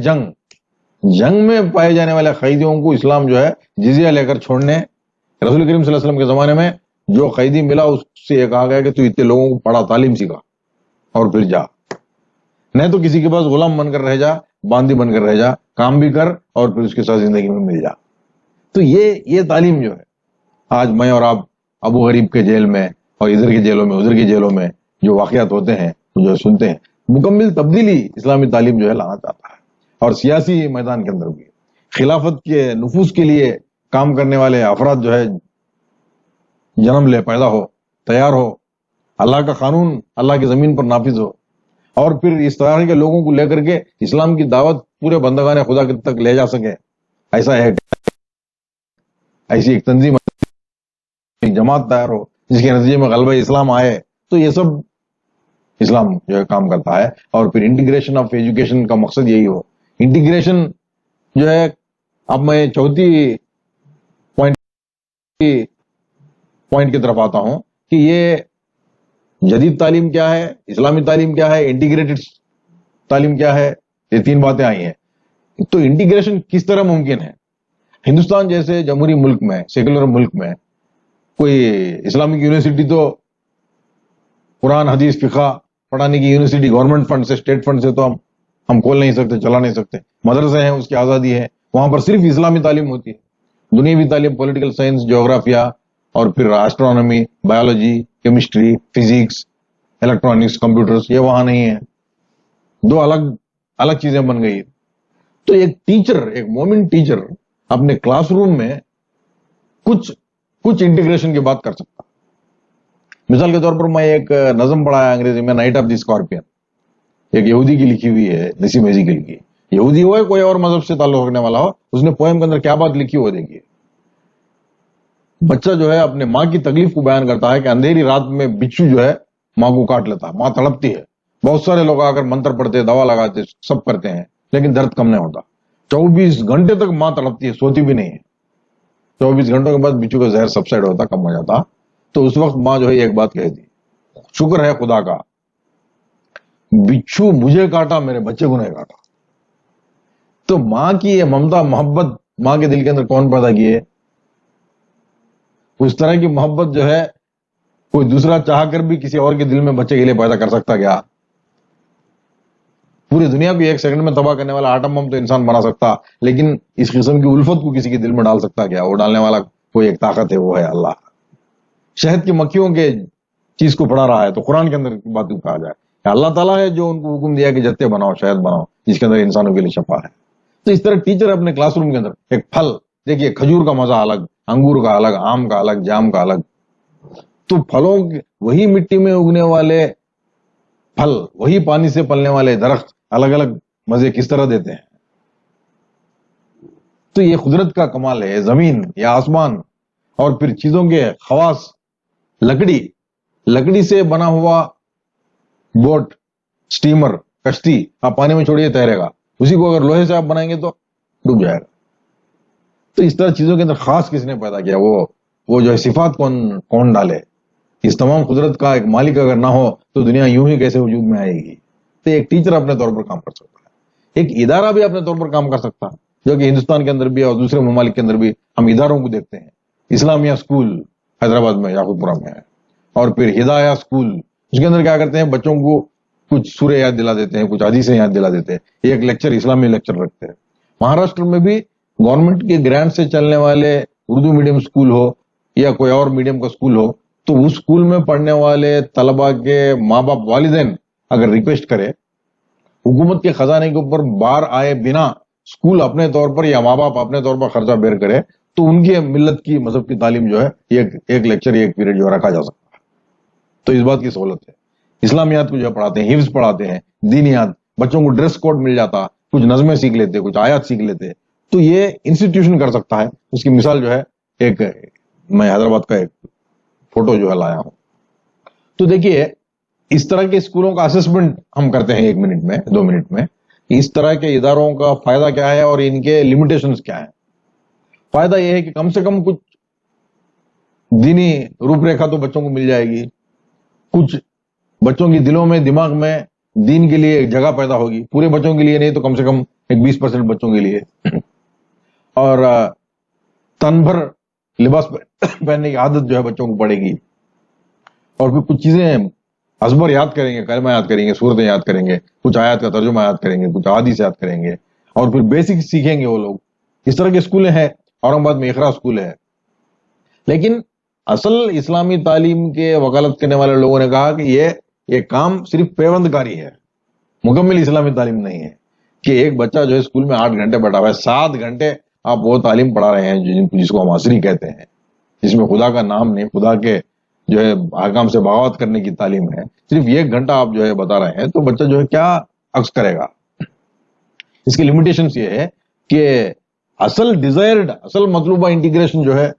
جنگ میں پائے جانے والے قیدیوں کو اسلام جو ہے جزیہ لے کر چھوڑنے. رسول کریم صلی اللہ علیہ وسلم کے زمانے میں جو قیدی ملا اس سے یہ کہا گیا کہ تو اتنے لوگوں کو پڑھا، تعلیم سیکھا اور پھر جا، نہیں تو کسی کے پاس غلام بن کر رہ جا، باندی بن کر رہ جا، کام بھی کر اور پھر اس کے ساتھ زندگی میں مل جا. تو یہ تعلیم جو ہے آج میں اور آپ ابو غریب کے جیل میں اور ادھر کی جیلوں میں ادھر کی جیلوں میں جو واقعات ہوتے ہیں، جو سنتے ہیں، مکمل تبدیلی اسلامی تعلیم جو ہے لانا چاہتا ہے. اور سیاسی میدان کے اندر بھی خلافت کے نفوذ کے لیے کام کرنے والے افراد جو ہے جنم لے، پیدا ہو، تیار ہو، اللہ کا قانون اللہ کی زمین پر نافذ ہو، اور پھر اس طرح کے لوگوں کو لے کر کے اسلام کی دعوت پورے بندگان خدا تک لے جا سکے. ایسا ہے، ایسی ایک تنظیم، ایک جماعت تیار ہو جس کے نتیجے میں غلبہ اسلام آئے. تو یہ سب اسلام جو ہے کام کرتا ہے. اور پھر انٹیگریشن آف ایجوکیشن کا مقصد یہی ہو. انٹیگریشن جو ہے، اب میں چوتھی پوائنٹ کی طرف آتا ہوں کہ یہ جدید تعلیم کیا ہے, اسلامی تعلیم کیا ہے, انٹیگریٹڈ تعلیم کیا ہے, یہ تین باتیں آئی ہیں. تو انٹیگریشن کس طرح ممکن ہے؟ ہندوستان جیسے جمہوری ملک میں, سیکولر ملک میں, کوئی اسلامک یونیورسٹی تو قرآن حدیث فقہ پڑھانے کی یونیورسٹی گورنمنٹ فنڈ سے, اسٹیٹ فنڈ سے تو ہم کھول نہیں سکتے, چلا نہیں سکتے. مدرسے ہیں, اس کی آزادی ہے, وہاں پر صرف اسلامی تعلیم ہوتی ہے. دنیاوی تعلیم پولیٹیکل سائنس, جغرافیہ, اور پھر astronomy, biology, chemistry, physics, electronics, computers, یہ وہاں نہیں ہے. دو الگ الگ چیزیں بن گئی. تو ایک ٹیچر, ایک مومن ٹیچر اپنے کلاس روم میں کچھ انٹیگریشن کی بات کر سکتا. مثال کے طور پر میں ایک نظم پڑھا ہے انگریزی میں, نائٹ آف دی اسکارپین, ایک یہودی کی لکھی ہوئی ہے, نسیم ایزیکل کی. یہودی ہو یا کوئی اور مذہب سے تعلق رکھنے والا ہو, اس نے پوئم کے اندر کیا بات لکھی ہو دیکھیے. بچہ جو ہے اپنے ماں کی تکلیف کو بیان کرتا ہے کہ اندھیری رات میں بچھو جو ہے ماں کو کاٹ لیتا, ماں تڑپتی ہے. بہت سارے لوگ آ کر منتر پڑھتے, دوا لگاتے, سب کرتے ہیں, لیکن درد کم نہیں ہوتا. 24 گھنٹے تک ماں تڑپتی ہے, سوتی بھی نہیں ہے. 24 گھنٹوں کے بعد بچھو کا زہر سبسائڈ ہوتا, کم ہو جاتا. تو اس وقت ماں جو ہے ایک بات کہتی, شکر ہے خدا کا, بچھو مجھے کاٹا, میرے بچے کو نہیں کاٹا. تو ماں کی یہ ممتا محبت ماں کے دل کے اندر کون پیدا کیے؟ اس طرح کی محبت جو ہے کوئی دوسرا چاہ کر بھی کسی اور کے دل میں بچے کے لیے پیدا کر سکتا کیا؟ پوری دنیا بھی ایک سیکنڈ میں تباہ کرنے والا آٹم بم تو انسان بنا سکتا, لیکن اس قسم کی الفت کو کسی کے دل میں ڈال سکتا کیا؟ وہ ڈالنے والا کوئی ایک طاقت ہے, وہ ہے اللہ. شہد کی مکھیوں کے چیز کو پڑھا رہا ہے تو قرآن کے اندر بات کہا جائے کہ اللہ تعالیٰ ہے جو ان کو حکم دیا کہ جتے بناؤ, شہد بناؤ, جس کے اندر انسانوں کے لیے شفا ہے. تو اس طرح ٹیچر اپنے کلاس روم کے اندر ایک پھل دیکھیے, کھجور کا مزہ الگ, انگور کا الگ, آم کا الگ, جام کا الگ. تو پھلوں وہی مٹی میں اگنے والے پھل, وہی پانی سے پلنے والے درخت الگ الگ مزے کس طرح دیتے ہیں. تو یہ قدرت کا کمال ہے. زمین یا آسمان اور پھر چیزوں کے خواص, لکڑی سے بنا ہوا بوٹ, سٹیمر, کشتی, آپ پانی میں چھوڑیے تیرے گا. اسی کو اگر لوہے سے آپ بنائیں گے تو ڈوب جائے گا. تو اس طرح چیزوں کے اندر خاص کس نے پیدا کیا؟ وہ جو ہے صفات کون ڈالے؟ اس تمام قدرت کا ایک مالک اگر نہ ہو تو دنیا یوں ہی کیسے وجود میں آئے گی؟ تو ایک ٹیچر اپنے طور پر کام کر سکتا ہے, ایک ادارہ بھی اپنے طور پر کام کر سکتا ہے, جو کہ ہندوستان کے اندر بھی اور دوسرے ممالک کے اندر بھی ہم اداروں کو دیکھتے ہیں. اسلامیہ اسکول حیدرآباد میں, یعقوب پورہ میں ہے, اور پھر ہدایہ اسکول, اس کے اندر کیا کرتے ہیں, بچوں کو کچھ سورہ یاد دلا دیتے ہیں, کچھ حدیثیں یاد دلا دیتے ہیں, ایک لیکچر اسلامی لیکچر رکھتے ہیں. مہاراشٹر میں بھی گورنمنٹ کے گرانٹ سے چلنے والے اردو میڈیم اسکول ہو یا کوئی اور میڈیم کا اسکول ہو, تو اس اسکول میں پڑھنے والے طلبہ کے ماں باپ والدین اگر ریکویسٹ کرے, حکومت کے خزانے کے اوپر بار آئے بنا اسکول اپنے طور پر یا ماں باپ اپنے طور پر خرچہ بیر کرے, تو ان کی ملت کی مذہب کی تعلیم جو ہے ایک لیکچر, ایک پیریڈ جو رکھا جا سکتا ہے. تو اس بات کی سہولت ہے. اسلامیات کو جو پڑھاتے ہیں, حفظ پڑھاتے ہیں, دینیات, بچوں کو ڈریس کوڈ مل جاتا, کچھ نظمیں سیکھ لیتے, کچھ آیات سیکھ لیتے. تو یہ انسٹیٹیوشن کر سکتا ہے. اس کی مثال جو ہے ایک, میں حیدرآباد کا ایک فوٹو جو ہے لایا ہوں. تو دیکھیے اس طرح کے اسکولوں کا اسسمنٹ ہم کرتے ہیں 1 منٹ میں, 2 منٹ میں, اس طرح کے اداروں کا فائدہ کیا ہے اور ان کے لمیٹیشنز کیا ہیں. فائدہ یہ ہے کہ کم سے کم کچھ دینی روپ ریکھا تو بچوں کو مل جائے گی, کچھ بچوں کی دلوں میں, دماغ میں دین کے لیے ایک جگہ پیدا ہوگی, پورے بچوں کے لیے نہیں تو کم سے کم ایک 20% بچوں کے لیے, اور تن بھر لباس پہننے کی عادت جو ہے بچوں کو پڑے گی, اور پھر کچھ چیزیں ازبر یاد کریں گے, کلمہ یاد کریں گے, صورتیں یاد کریں گے, کچھ آیات کا ترجمہ یاد کریں گے, کچھ احادیث یاد کریں گے, اور پھر بیسک سیکھیں گے وہ لوگ. اس طرح کے اسکولیں ہیں. اورنگ آباد میں اقرا اسکول ہے. لیکن اصل اسلامی تعلیم کے وکالت کرنے والے لوگوں نے کہا کہ یہ کام صرف پیوند کاری ہے, مکمل اسلامی تعلیم نہیں ہے. کہ ایک بچہ جو ہے اسکول میں 8 گھنٹے بیٹھا ہوا ہے, 7 گھنٹے آپ وہ تعلیم پڑھا رہے ہیں جس کو ہم عصری کہتے ہیں, جس میں خدا کا نام نہیں, خدا کے جو ہے احکام سے بغاوت کرنے کی تعلیم ہے. صرف 1 گھنٹہ آپ جو ہے بتا رہے ہیں, تو بچہ جو ہے کیا عکس کرے گا؟ اس کی لمیٹیشنز یہ ہے کہ اصل ڈیزائرڈ, اصل مطلوبہ انٹیگریشن جو ہے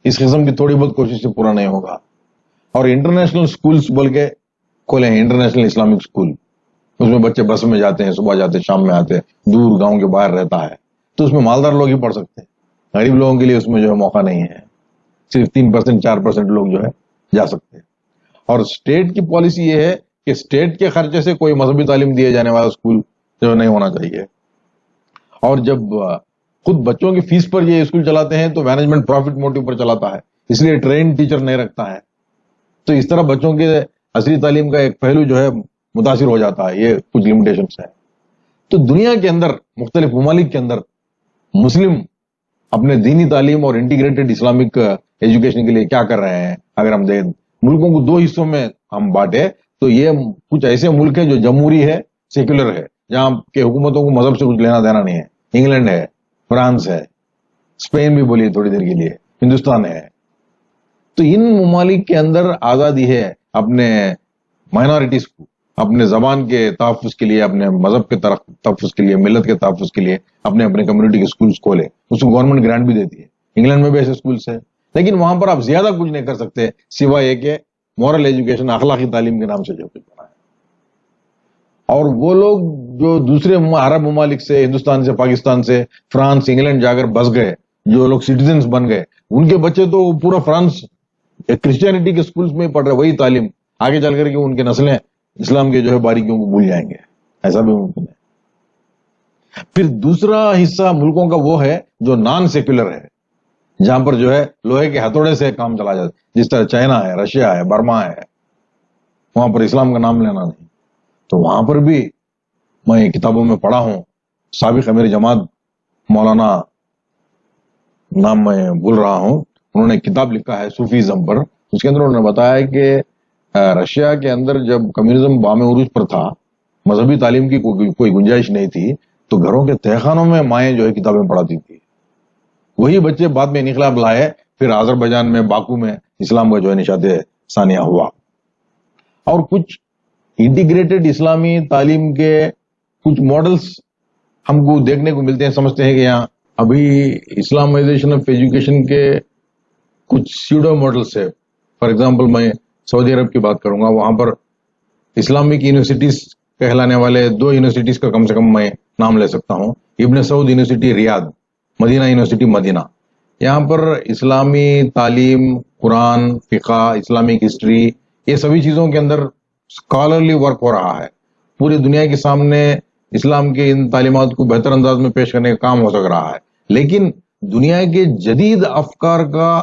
اس قسم کی تھوڑی بہت کوشش سے پورا نہیں ہوگا. اور انٹرنیشنل سکولز بول کے کھولے ہیں, انٹرنیشنل اسلامک سکول, اس میں بچے بس میں جاتے ہیں, صبح جاتے ہیں, شام میں آتے ہیں, دور گاؤں کے باہر رہتا ہے, تو اس میں مالدار لوگ ہی پڑھ سکتے ہیں. غریب لوگوں کے لیے اس میں جو ہے موقع نہیں ہے, صرف 3% 4% لوگ جو ہے جا سکتے ہیں. اور اسٹیٹ کی پالیسی یہ ہے کہ اسٹیٹ کے خرچے سے کوئی مذہبی تعلیم دیے جانے والا اسکول جو نہیں ہونا چاہیے. اور جب خود بچوں کی فیس پر یہ اسکول چلاتے ہیں تو مینجمنٹ پروفٹ موٹو پر چلاتا ہے، اس لیے ٹرین ٹیچر نہیں رکھتا ہے. تو اس طرح بچوں کے عصری تعلیم کا ایک پہلو جو ہے متاثر ہو جاتا ہے. یہ کچھ لمیٹیشنز ہیں. تو دنیا کے اندر مختلف ممالک کے اندر مسلم اپنے دینی تعلیم اور انٹیگریٹڈ اسلامک ایجوکیشن کے لیے کیا کر رہے ہیں. اگر ہم دیکھیں ملکوں کو دو حصوں میں ہم بانٹے تو یہ کچھ ایسے ملک ہیں جو جمہوری ہے، سیکولر ہے، جہاں کے حکومتوں کو مذہب سے کچھ لینا دینا نہیں ہے. انگلینڈ ہے، فرانس ہے، اسپین بھی بولی تھوڑی دیر کے لیے، ہندوستان ہے. تو ان ممالک کے اندر آزادی ہے اپنے مائنورٹیز کو اپنے زبان کے تحفظ کے لیے، اپنے مذہب کے تحفظ کے لیے، ملت کے تحفظ کے لیے اپنے کمیونٹی کے اسکولز کھولے. اس کو گورنمنٹ گرانٹ بھی دیتی ہے. انگلینڈ میں بھی ایسے اسکولس ہیں، لیکن وہاں پر آپ زیادہ کچھ نہیں کر سکتے سوائے یہ کہ مورل ایجوکیشن، اخلاقی تعلیم کے نام سے جو کچھ بنا ہے. اور وہ لوگ جو دوسرے عرب ممالک سے، ہندوستان سے، پاکستان سے فرانس، انگلینڈ جا کر بس گئے، جو لوگ سٹیزنز بن گئے، ان کے بچے تو پورا فرانس کرسچینٹی کے اسکولز میں پڑھ رہے، وہی تعلیم آگے چل کر کے ان کے نسلیں اسلام کے جو ہے باریکیوں کو بھول جائیں گے. ایسا بھی ممکن ہے. پھر دوسرا حصہ ملکوں کا وہ ہے جو نان سیکولر ہے، جہاں پر جو ہے لوہے کے ہتھوڑے سے کام چلا جاتا ہے، جس طرح چائنا ہے، رشیا ہے، برما ہے. وہاں پر اسلام کا نام لینا نہیں. تو وہاں پر بھی میں کتابوں میں پڑھا ہوں. سابق امیر جماعت مولانا، نام میں بھول رہا ہوں، انہوں نے کتاب لکھا ہے صوفیزم پر. اس کے اندر انہوں نے بتایا کہ رشیا کے اندر جب کمیونزم بام عروج پر تھا، مذہبی تعلیم کی کوئی گنجائش نہیں تھی، تو گھروں کے تہخانوں میں مائیں جو ہے کتابیں پڑھاتی تھی. وہی بچے بعد میں انقلاب لائے، پھر آذربائیجان میں، باکو میں اسلام کا جو ہے نشاط ثانیہ ہوا. اور کچھ انٹیگریٹڈ اسلامی تعلیم کے کچھ ماڈلز ہم کو دیکھنے کو ملتے ہیں. سمجھتے ہیں کہ یہاں ابھی اسلامائزیشن آف ایجوکیشن کے کچھ سیوڈو ماڈلز ہے. فار ایگزامپل میں سعودی عرب کی بات کروں گا. وہاں پر اسلامک یونیورسٹیز کہلانے والے 2 یونیورسٹیز کا کم سے کم میں نام لے سکتا ہوں. ابن سعود یونیورسٹی ریاض، مدینہ یونیورسٹی مدینہ. یہاں پر اسلامی تعلیم، قرآن، فقہ، اسلامک ہسٹری، یہ سبھی چیزوں کے اندر اسکالرلی ورک ہو رہا ہے. پوری دنیا کے سامنے اسلام کے ان تعلیمات کو بہتر انداز میں پیش کرنے کا کام ہو سک رہا ہے. لیکن دنیا کے جدید افکار کا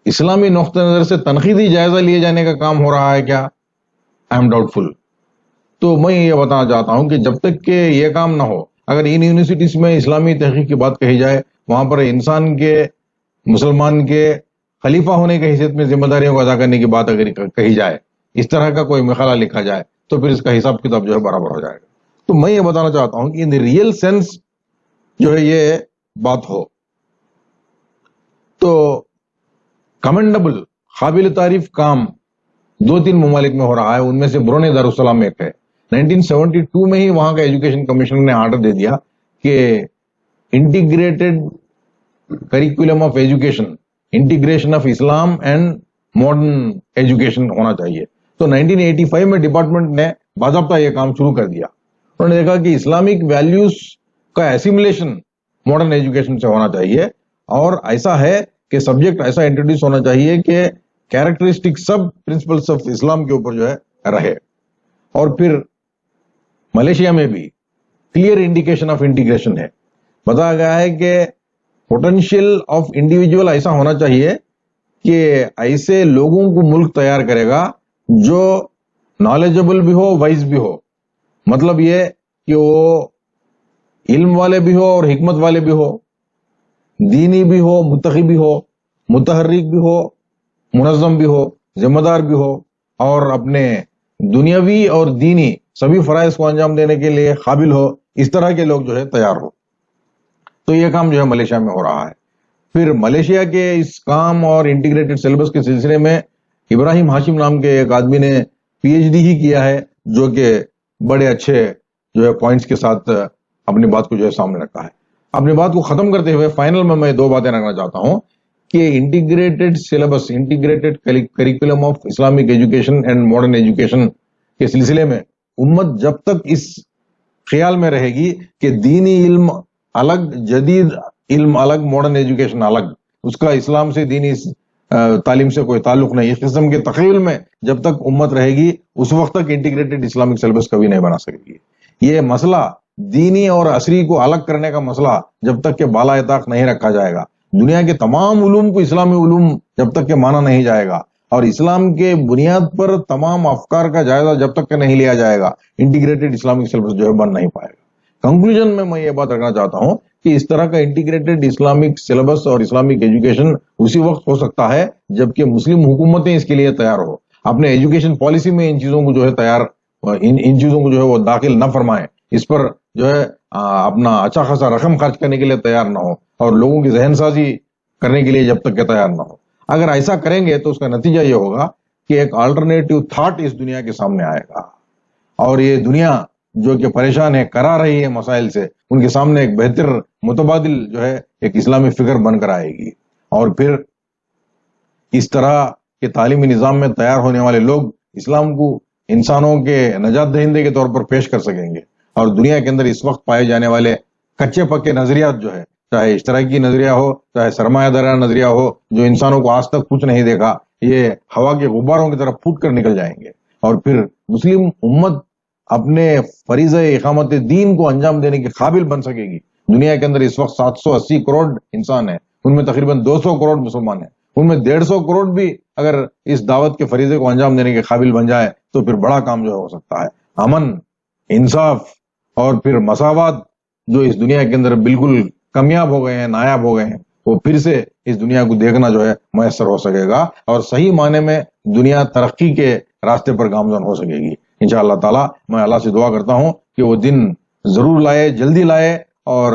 اسلامی نقطہ نظر سے تنقیدی جائزہ لیے جانے کا کام ہو رہا ہے کیا؟ آئی ایم ڈاؤٹ فل. تو میں یہ بتانا چاہتا ہوں کہ جب تک کہ یہ کام نہ ہو، اگر ان یونیورسٹیز میں اسلامی تحقیق کی بات کہی جائے، وہاں پر انسان کے، مسلمان کے خلیفہ ہونے کی حیثیت میں ذمہ داریوں کو ادا کرنے کی بات اگر کہی جائے، اس طرح کا کوئی مقالہ لکھا جائے، تو پھر اس کا حساب کتاب جو ہے برابر ہو جائے گا. تو میں یہ بتانا چاہتا ہوں کہ ان ریئل سینس جو ہے یہ بات ہو تو کمنڈبل، قابل تعریف کام 2-3 ممالک میں ہو رہا ہے. ان میں سے برونی دارالسلام ایک ہے. 1972 میں ہی وہاں کا ایجوکیشن کمیشن نے آرڈر دے دیا کہ integrated curriculum of education, integration of Islam and modern education ہونا چاہیے. تو 1985 میں ڈپارٹمنٹ نے باضابطہ یہ کام شروع کر دیا. انہوں نے دیکھا کہ اسلامک ویلیوز کا ایسیملیشن ماڈرن ایجوکیشن سے ہونا چاہیے، اور ایسا ہے کہ سبجیکٹ ایسا انٹروڈیوس ہونا چاہیے کہ کیریکٹرسٹک سب پرنسپلس آف اسلام کے اوپر جو ہے رہے. اور پھر ملیشیا میں بھی کلیئر انڈیکیشن آف انٹیگریشن ہے. بتایا گیا ہے کہ پوٹینشیل آف انڈیویجول ایسا ہونا چاہیے کہ ایسے لوگوں کو ملک تیار کرے گا جو نالجبل بھی ہو، وائز بھی ہو. مطلب یہ کہ وہ علم والے بھی ہو اور حکمت والے بھی ہو، دینی بھی ہو، متقی بھی ہو، متحرک بھی ہو، منظم بھی ہو، ذمہ دار بھی ہو، اور اپنے دنیاوی اور دینی سبھی فرائض کو انجام دینے کے لیے قابل ہو. اس طرح کے لوگ جو ہے تیار ہو. تو یہ کام جو ہے ملیشیا میں ہو رہا ہے. پھر ملیشیا کے اس کام اور انٹیگریٹڈ سلیبس کے سلسلے میں ابراہیم ہاشم نام کے ایک آدمی نے پی ایچ ڈی ہی کیا ہے، جو کہ بڑے اچھے جو ہے پوائنٹس کے ساتھ اپنی بات کو جو ہے سامنے رکھا ہے. اپنی بات کو ختم کرتے ہوئے فائنل میں 2 باتیں رکھنا چاہتا ہوں کہ integrated syllabus, integrated curriculum of Islamic education and modern education کے سلسلے میں امت جب تک اس خیال میں رہے گی کہ دینی علم الگ، جدید علم الگ، ماڈرن ایجوکیشن الگ، اس کا اسلام سے، دینی تعلیم سے کوئی تعلق نہیں. اس قسم کے تخیل میں جب تک امت رہے گی اس وقت تک انٹیگریٹڈ اسلامک سلیبس کبھی نہیں بنا سکے گی. یہ مسئلہ دینی اور عصری کو الگ کرنے کا مسئلہ جب تک کہ بالائے طاق نہیں رکھا جائے گا, دنیا کے تمام علوم کو اسلامی علوم جب تک کہ مانا نہیں جائے گا, اور اسلام کے بنیاد پر تمام افکار کا جائزہ جب تک کہ نہیں لیا جائے گا, انٹیگریٹڈ اسلامک سلیبس جو ہے بن نہیں پائے گا. کنکلوژن میں یہ بات رکھنا چاہتا ہوں کہ اس طرح کا انٹیگریٹڈ اسلامک سلیبس اور اسلامک ایجوکیشن اسی وقت ہو سکتا ہے جبکہ مسلم حکومتیں اس کے لیے تیار ہو, اپنے ایجوکیشن پالیسی میں ان چیزوں کو جو ہے ان چیزوں کو جو ہے وہ داخل نہ فرمائیں, اس پر جو ہے اپنا اچھا خاصا رقم خرچ کرنے کے لیے تیار نہ ہو, اور لوگوں کی ذہن سازی کرنے کے لیے جب تک کہ تیار نہ ہو. اگر ایسا کریں گے تو اس کا نتیجہ یہ ہوگا کہ ایک آلٹرنیٹو تھاٹ اس دنیا کے سامنے آئے گا, اور یہ دنیا جو کہ پریشان ہے, کرا رہی ہے مسائل سے, ان کے سامنے ایک بہتر متبادل جو ہے ایک اسلامی فکر بن کر آئے گی, اور پھر اس طرح کے تعلیمی نظام میں تیار ہونے والے لوگ اسلام کو انسانوں کے نجات دہندے کے طور پر پیش کر سکیں گے. اور دنیا کے اندر اس وقت پائے جانے والے کچے پکے نظریات جو ہے, چاہے اشتراکی نظریہ ہو, چاہے سرمایہ دارانہ نظریہ ہو, جو انسانوں کو آج تک کچھ نہیں دیکھا, یہ ہوا کے غباروں کی طرف پھوٹ کر نکل جائیں گے, اور پھر مسلم امت اپنے فریضہ اقامت دین کو انجام دینے کے قابل بن سکے گی. دنیا کے اندر اس وقت 780 کروڑ انسان ہیں, ان میں تقریباً 200 کروڑ مسلمان ہیں, ان میں 150 کروڑ بھی اگر اس دعوت کے فریضے کو انجام دینے کے قابل بن جائے تو پھر بڑا کام جو ہو سکتا ہے. امن, انصاف اور پھر مساوات جو اس دنیا کے اندر بالکل کامیاب ہو گئے ہیں, نایاب ہو گئے ہیں, وہ پھر سے اس دنیا کو دیکھنا جو ہے میسر ہو سکے گا, اور صحیح معنی میں دنیا ترقی کے راستے پر گامزن ہو سکے گی انشاءاللہ تعالی. میں اللہ سے دعا کرتا ہوں کہ وہ دن ضرور لائے, جلدی لائے, اور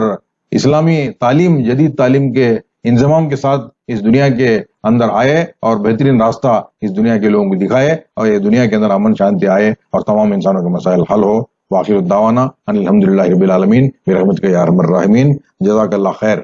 اسلامی تعلیم جدید تعلیم کے انضمام کے ساتھ اس دنیا کے اندر آئے اور بہترین راستہ اس دنیا کے لوگوں کو دکھائے, اور یہ دنیا کے اندر امن شانتی آئے اور تمام انسانوں کے مسائل حل ہو. وآخر الدعوانا ان الحمدللہ رب العالمین برحمتک یا ارحم الراحمین. جزاک اللہ خیر.